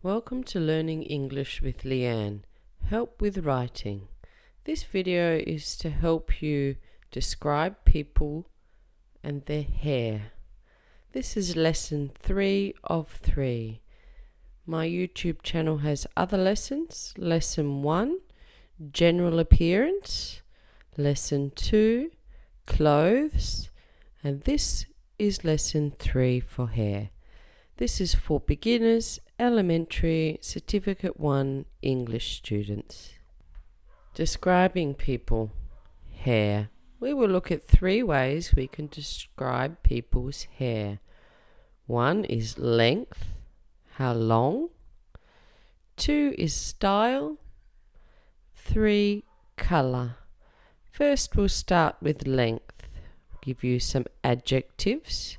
Welcome to Learning English with Leanne. Help with writing. This video is to help you describe people and their hair. This is lesson 3 of 3. My YouTube channel has other lessons. Lesson 1, general appearance. Lesson 2, clothes. And this is lesson 3 for hair. This is for beginners, elementary, certificate 1 English students. Describing people. Hair. We will look at 3 ways we can describe people's hair. 1 is length, how long. 2 is style. 3, colour. First we'll start with length. Give you some adjectives.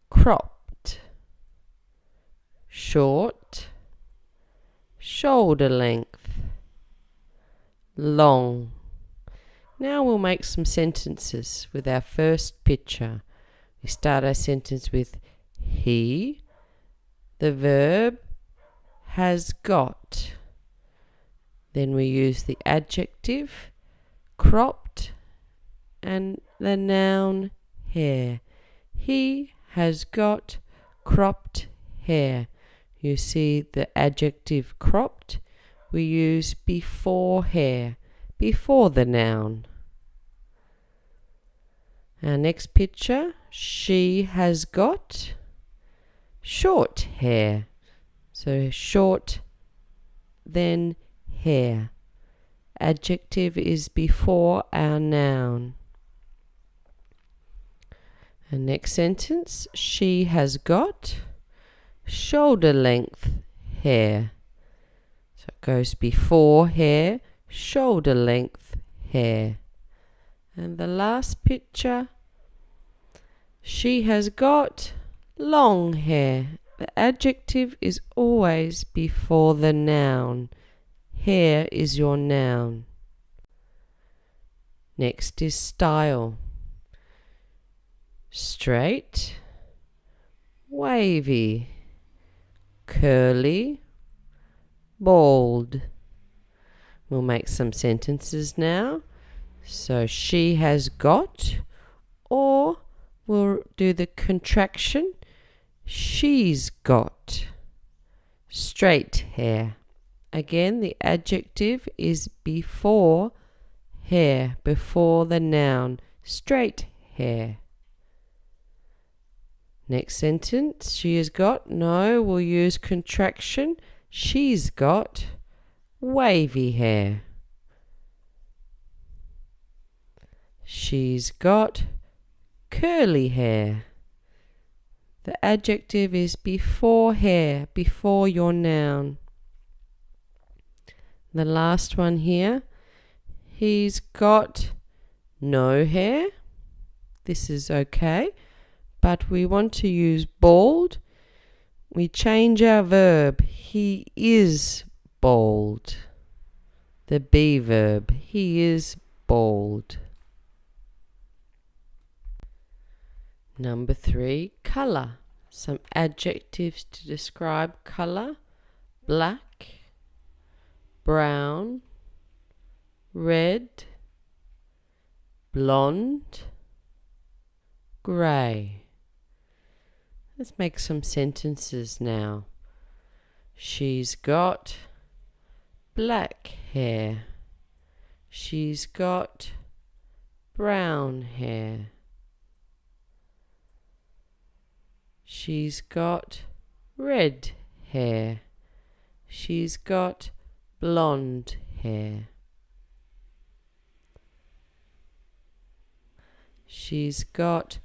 Cropped, short, shoulder length, long. Now we'll make some sentences with our first picture. We start our sentence with he, the verb, has got. Then we use the adjective, cropped, and the noun, hair. He has got cropped hair. You see the adjective cropped we use before hair, before the noun. Our next picture, she has got short hair. So short, then hair. Adjective is before our noun. The next sentence, she has got shoulder length hair. So it goes before hair, shoulder length hair. And the last picture, she has got long hair. The adjective is always before the noun. Hair is your noun. Next is style. Straight, wavy, curly, bald. We'll make some sentences now. So she has got, or we'll do the contraction, she's got. Straight hair. Again, the adjective is before hair, before the noun. Straight hair. Next sentence, she has got, no, we'll use contraction, she's got wavy hair. She's got curly hair. The adjective is before hair, before your noun. The last one here, he's got no hair. This is okay. But we want to use bald. We change our verb. He is bald. The be verb. He is bald. Number 3, colour. Some adjectives to describe colour. Black, brown, red, blonde, grey. Let's make some sentences now. She's got black hair. She's got brown hair. She's got red hair. She's got blonde hair. She's got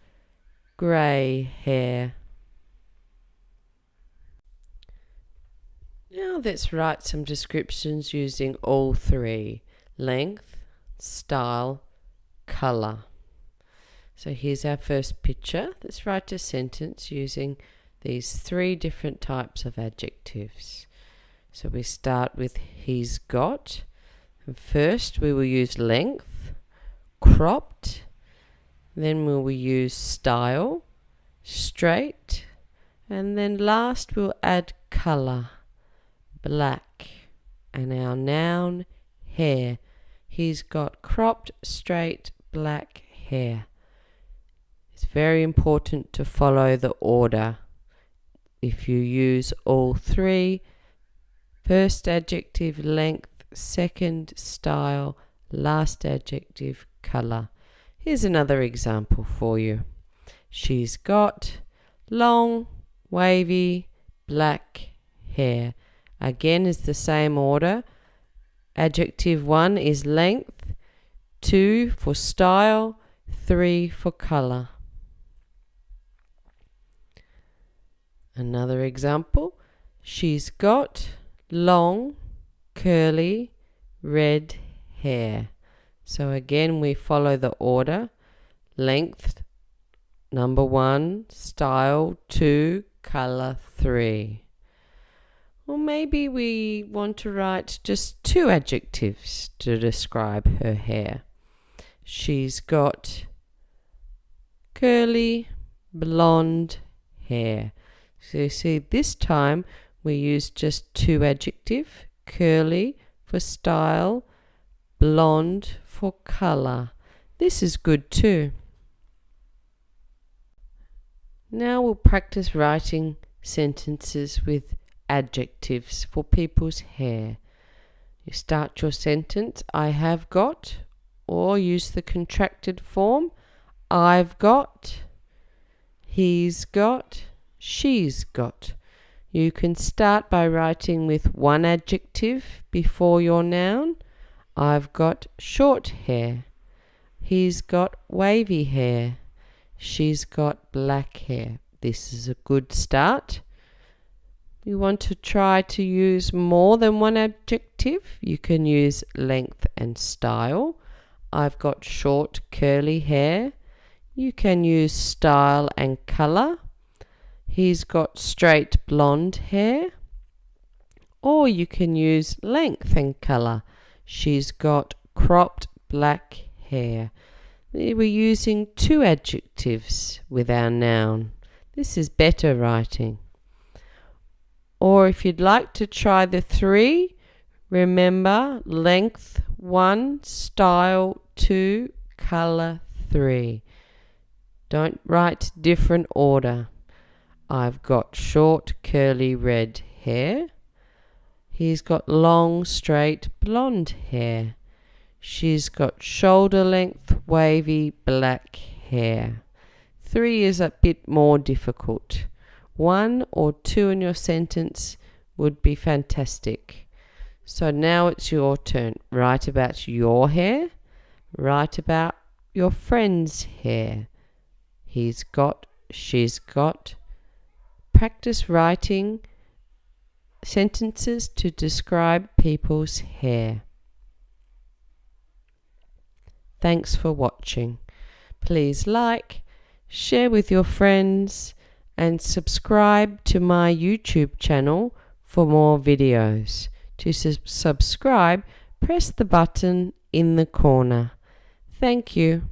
grey hair. Now let's write some descriptions using all 3. Length, style, colour. So here's our first picture. Let's write a sentence using these 3 different types of adjectives. So we start with he's got. And first we will use length, cropped. Then we will use style, straight. And then last we'll add colour. black. And our noun, hair. He's got cropped, straight, black hair. It's very important to follow the order. If you use all three, first adjective, length, second, style, last adjective, color. Here's another example for you. She's got long, wavy, black hair. Again, is the same order. Adjective 1 is length, 2 for style, 3 for color. Another example. She's got long, curly, red hair. So again, we follow the order. Length, number 1, style 2, color 3. Or maybe we want to write just 2 adjectives to describe her hair. She's got curly, blonde hair. So you see, this time we use just 2 adjectives. Curly for style, blonde for color. This is good too. Now we'll practice writing sentences with adjectives for people's hair. You start your sentence, I have got, or use the contracted form, I've got, he's got, she's got. You can start by writing with one adjective before your noun. I've got short hair. He's got wavy hair. She's got black hair. This is a good start. You want to try to use more than one adjective. You can use length and style. I've got short curly hair. You can use style and color. He's got straight blonde hair. Or you can use length and color. She's got cropped black hair. We're using 2 adjectives with our noun. This is better writing. Or if you'd like to try the 3, remember length 1, style 2, color 3. Don't write different order. I've got short curly red hair. He's got long straight blonde hair. She's got shoulder length wavy black hair. 3 is a bit more difficult. 1 or 2 in your sentence would be fantastic. So now it's your turn. Write about your hair. Write about your friend's hair. He's got, she's got. Practice writing sentences to describe people's hair. Thanks for watching. Please like, share with your friends, and subscribe to my YouTube channel for more videos. To subscribe, press the button in the corner. Thank you.